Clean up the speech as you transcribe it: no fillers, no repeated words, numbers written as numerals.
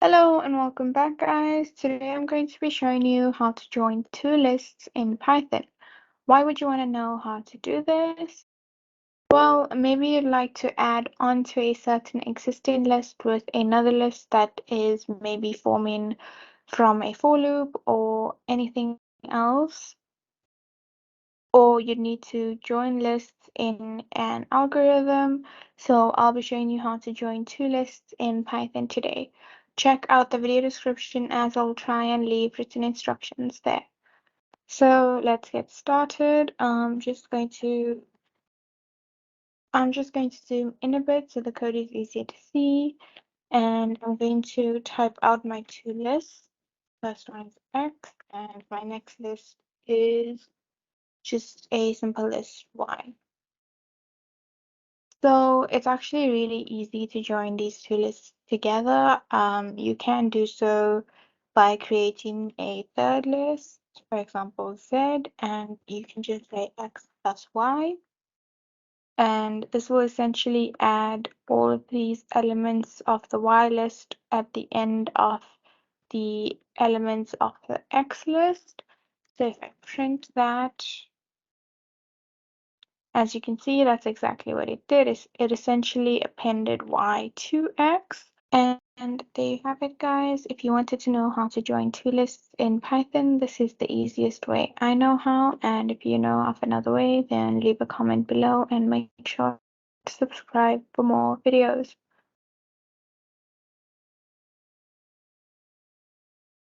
Hello and welcome back, guys. Today I'm going to be showing you how to join two lists in Python. Why would you want to know how to do this? Well, maybe you'd like to add onto a certain existing list with another list that is maybe forming from a for loop or anything else. Or you'd need to join lists in an algorithm. So I'll be showing you how to join two lists in Python today. Check out the video description as I'll try and leave written instructions there. So let's get started. I'm just going to zoom in a bit so the code is easier to see. And I'm going to type out my two lists. First one is X, and my next list is just a simple list Y. So it's actually really easy to join these two lists together. You can do so by creating a third list, for example, Z, and you can just say X plus Y. And this will essentially add all of these elements of the Y list at the end of the elements of the X list. So if I print that, as you can see, that's exactly what it did. It essentially appended y to x. And there you have it, guys. If you wanted to know how to join two lists in Python, this is the easiest way I know how. And if you know of another way, then leave a comment below and make sure to subscribe for more videos.